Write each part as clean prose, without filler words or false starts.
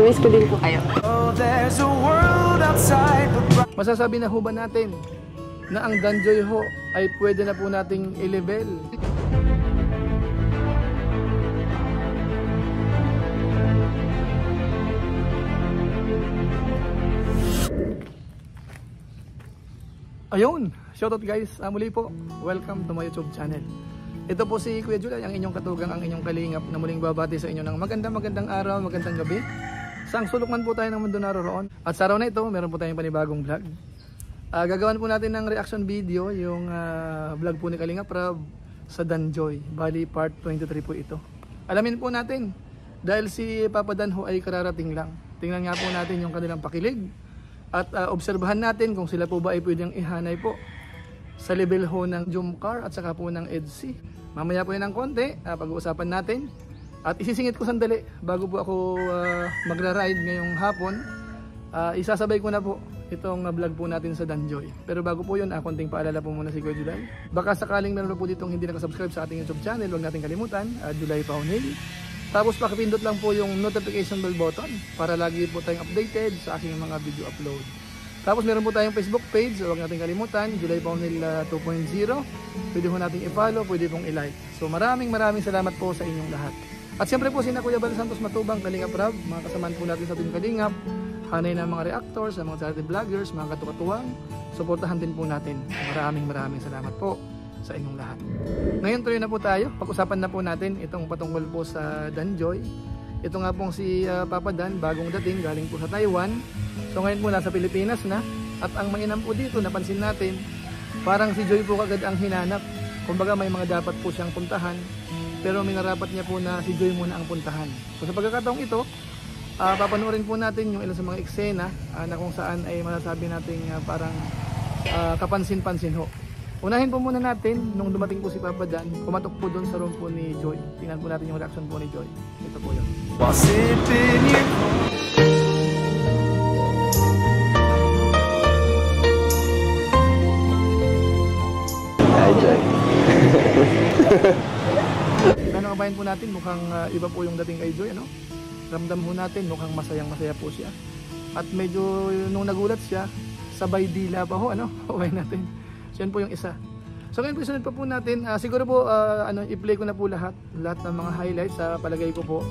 Namiss ko din po kayo. Masasabi na ho ba natin na ang Danjoy ho ay pwede na po nating i-level? Ayun, shoutout guys, muli po, welcome to my YouTube channel. Ito po si Kuya Julay, ang inyong katugang, ang inyong kalingap na muling babati sa inyo ng magandang araw, magandang gabi. Saang sulok man po tayo ng mundo naroon. At sa araw na ito, meron po tayong panibagong vlog. Gagawan po natin ng reaction video, yung vlog po ni Kalingap Rab sa Danjoy. Bali part 23 po ito. Alamin po natin, dahil si Papa Dan ho ay kararating lang. Tingnan nga po natin yung kanilang pakilig. At obserbahan natin kung sila po ba ay pwedeng ihanay po sa level ho ng Jumcar at saka po ng EDC. Mamaya po yun ng konti, pag-uusapan natin. At isisingit ko sandali bago po ako magra-ride ngayong hapon. Isasabay ko na po itong vlog po natin sa Danjoy. Pero bago po yun, konting paalala po muna si Kuya Julay. Baka sakaling meron po ditong hindi nakasubscribe sa ating YouTube channel, huwag natin kalimutan, Julay Paunil. Tapos pakipindot lang po yung notification bell button para lagi po tayong updated sa aking mga video upload. Tapos meron po tayong Facebook page, huwag natin kalimutan, Julay Paunil 2.0. Pwede po natin i-follow, pwede pong i-like. So maraming salamat po sa inyong lahat. At siyempre po sina Kuya Bal Santos Matubang, Kalingap Rab, mga kasamaan po natin sa Team Kalingap, hanay ng mga reactors, mga charity vloggers, mga katukatuwang, suportahan din po natin. Maraming salamat po sa inyong lahat. Ngayon tuloy na po tayo, pag-usapan na po natin itong patungkol po sa Danjoy. Ito nga pong si Papa Dan, bagong dating, galing po sa Taiwan. So ngayon po nasa Pilipinas na. At ang mainam po dito, napansin natin, parang si Joy po kagad ang hinanap. Kumbaga may mga dapat po siyang puntahan, pero minarapat niya po na si Joy muna ang puntahan. So sa pagkakataong ito, papanoorin po natin yung ilan sa mga eksena na kung saan ay masasabi natin parang kapansin-pansin ho. Unahin po muna natin, nung dumating po si Papa Dan, kumatok po doon sa room po ni Joy. Tingnan po natin yung reaction po ni Joy. Ito po yun. Hi Joy. Ano kabayan po natin, mukhang iba po yung dating kay Joy, ano? Ramdam po natin, mukhang masaya po siya. At medyo nung nagulat siya, sabay dila pa ho, ano? Okay natin. So yan po yung isa. So ngayon po sunod pa po natin, siguro po i-play ko na po lahat ng mga highlights sa palagay ko po.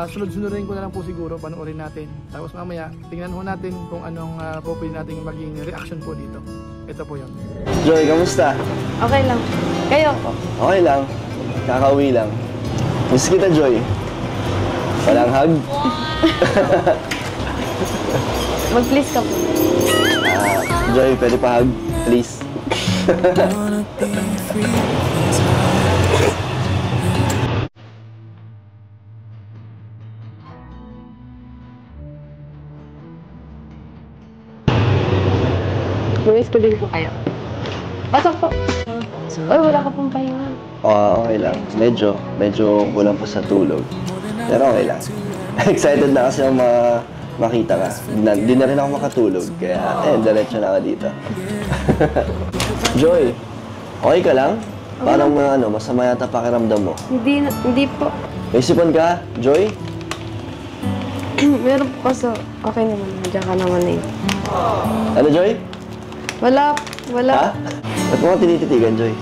Sunod-sunodin ko na lang po siguro, panoorin natin. Tapos mamaya, tingnan ho natin kung anong po pwede natin maging reaction po dito. Ito po yun. Joy, kamusta? Okay lang. Kayo po? Okay lang. Kakauwi lang. Miss kita, Joy. Walang hug? Mag-please ka po. Joy, pwede pa hug? Please. Namiss ko din po kayo. Pasok po. Uy, wala ka pong pahinga. Okay lang. Medyo kulang po sa tulog. Pero okay lang. Excited na kasi ako makita ka. Di na rin ako makatulog. Kaya, diretso na ako dito. Joy, okay ka lang? Parang masama yata pakiramdam mo. Hindi po. May sipon ka, Joy? Meron po kaso, okay naman. Diyan ka naman eh. Ano, Joy? Wala. Ha? Ba't mo ka tinititigan, Joy?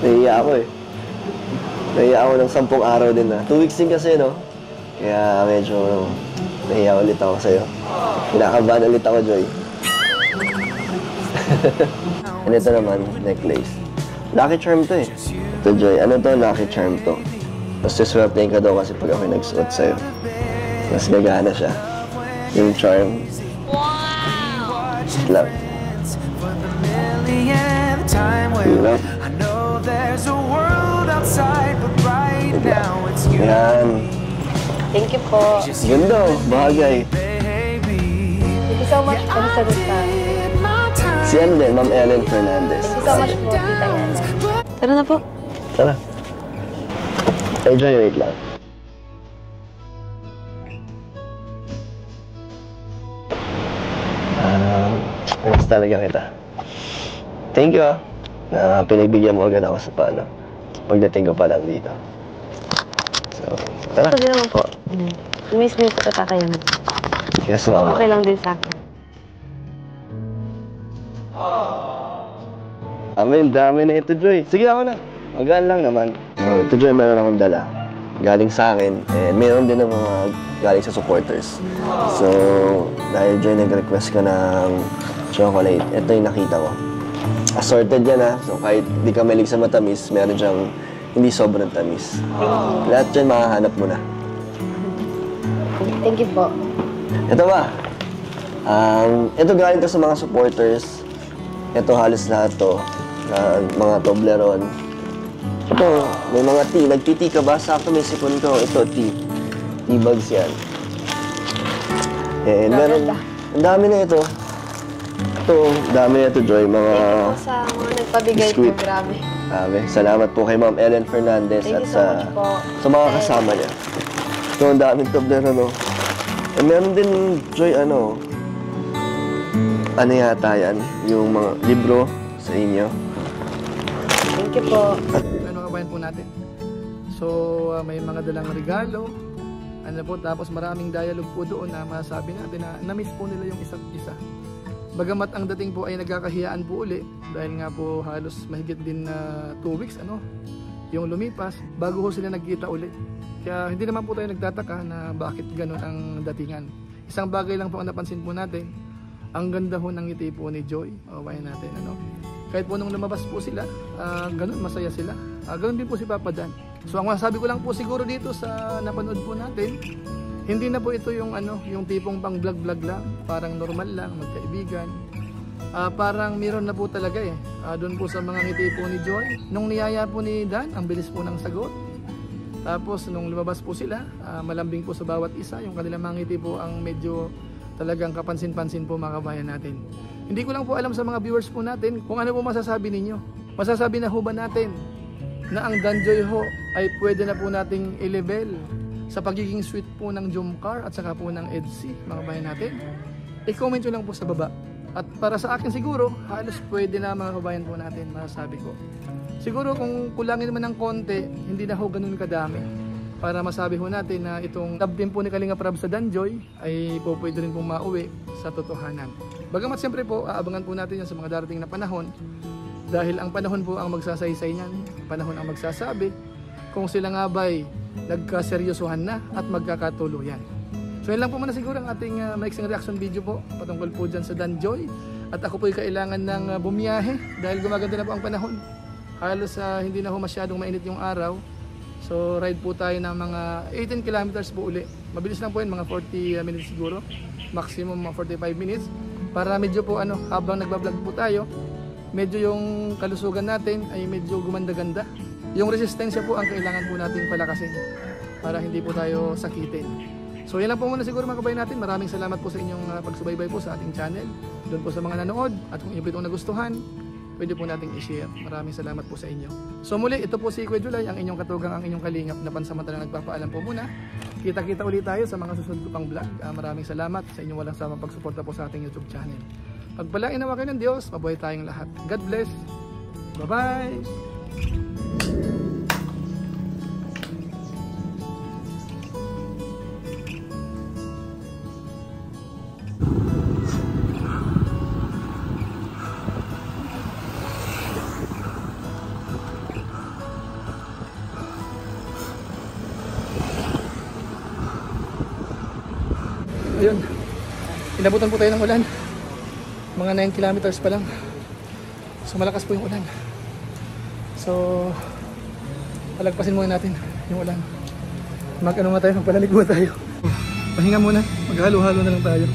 Nahiya ako eh. Nahiya ako ng 10 araw din na. 2 weeks din kasi, no? Kaya medyo nahiya ulit ako sa'yo. Kinakabahan ulit ako, Joy. And ito naman, necklace. Lucky charm to eh. Ito, Joy. Ano to? Lucky charm to. Mas siswertein ka daw kasi pag ako'y nagsuot sa'yo. Mas gagana siya. Yung charm. Love. Love. Yan. Thank you po. Ganda, bagay. Thank you so much po sa sagutan. Si ano din, Ma'am Ellen Fernandez. Thank you so much po, Tita Yan. Tara na po. Tara. Joy, wait lang. Miss talaga kita. Thank you na pinagbigyan mo agad ako sa pagdating ko pa lang dito. So, tara. Ito din naman po. Miss din po tatakayaman. Yes, mama. Okay lang din sa akin. Dami na ito, Joy. Sige, ako na. Magaan lang naman. Ito, Joy, meron akong dala. Galing sa akin. And meron din ng mga galing sa supporters. So, dahil Joy, nag-request ka ng chocolate, ito yung nakita ko. Assorted yan, ha. So, kahit di ka malig sa matamis, meron diyang hindi sobrang tamis. Lahat dyan makahanap mo na. Thank you po. Ito ba? Ito galing to sa mga supporters. Ito halos lahat to. Mga Toblerone. Ito, may mga tea. Nagti-tea ka ba? Sakto may sipon ko. Ito, tea. Tea bags yan. And meron, ang dami na ito. Ito, dami na ito, Joy. Mga Sa mga nagpabigay po, biscuit. grabe. Salamat po kay Ma'am Ellen Fernandez Thank at you so much po. sa mga kasama niya. Ito, ang daming Toblerone, no? And meron din, Joy, ano yata yan? Yung mga libro sa inyo. Thank you po. Ano kabayan po natin? So, may mga dalang regalo. Ano po, tapos maraming dialogue po doon na masasabi natin na na-miss po nila yung isa't isa. Bagamat ang dating po ay nagkakahiyaan po uli dahil nga po halos mahigit din na 2 weeks yung lumipas bago ho sila nagkita uli. Kaya hindi naman po tayo nagtataka na bakit ganun ang datingan. Isang bagay lang po ang napansin po natin, ang ganda ho ng ngiti po ni Joy. Bayan natin, kahit po nung lumabas po sila, ganun masaya sila. Ganun din po si Papa Dan. So ang masasabi ko lang po siguro dito sa napanood po natin, hindi na po ito yung yung tipong pang vlog lang, parang normal lang, magkaibigan. Parang meron na po talaga doon po sa mga ngiti po ni Joy. Nung niyaya po ni Dan, ang bilis po ng sagot. Tapos nung lumabas po sila, malambing po sa bawat isa, yung kanilang mga ngiti po ang medyo talagang kapansin-pansin po mga kabayan natin. Hindi ko lang po alam sa mga viewers po natin kung ano po masasabi ninyo. Masasabi na ho ba natin na ang Danjoy ho ay pwede na po nating i-level sa pagiging sweet po ng Jomcar at saka po ng EDC, mga kabayan natin? I-comment nyo lang po sa baba. At para sa akin siguro, halos pwede na mga kabayan po natin, masasabi ko. Siguro kung kulangin naman ng konti, hindi na ho ganun kadami. Para masabi ho natin na itong love team po ni Kalinga Prab sa Danjoy ay po pwede rin pong mauwi sa totohanan. Bagamat siyempre po, aabangan po natin yan sa mga darating na panahon. Dahil ang panahon po ang magsasaysay niyan, panahon ang magsasabi kung sila nga ba'y nagkaseryosohan na at magkakatuluyan. So yun lang po muna siguro ang ating maiksing reaction video po patungkol po dyan sa Danjoy. At ako po'y kailangan ng bumiyahe dahil gumaganda na po ang panahon. Halos hindi na ho masyadong mainit yung araw. So ride po tayo ng mga 18 kilometers po uli. Mabilis lang po yun, mga 40 minutes siguro. Maximum mga 45 minutes. Para medyo po habang nagbablog po tayo, medyo yung kalusugan natin ay medyo gumanda-ganda. Yung resistensya po ang kailangan po nating palakasin para hindi po tayo sakitin. So yan lang po muna siguro mga kabayan natin. Maraming salamat po sa inyong pagsubaybay po sa ating channel. Doon po sa mga nanood at kung inyo po itong nagustuhan, pwede po nating i-share. Maraming salamat po sa inyo. So muli, ito po si Kuya Julay, ang inyong katugang, ang inyong kalingap na pansamantalang nagpapaalam po muna. Kita-kita ulit tayo sa mga susunod ko pang vlog. Maraming salamat sa inyong walang samang pagsuporta po sa ating YouTube channel. Pagpalain nawa kayo ng Diyos, mabuhay tayong lahat. God bless. Bye-bye! Ayun, inabutan po tayo ng ulan. Mga 9 kilometers pa lang. So malakas po yung ulan. So palagpasin muna natin yung ulan. Magpalanig muna tayo. Pahinga muna, maghalo-halo na lang tayo.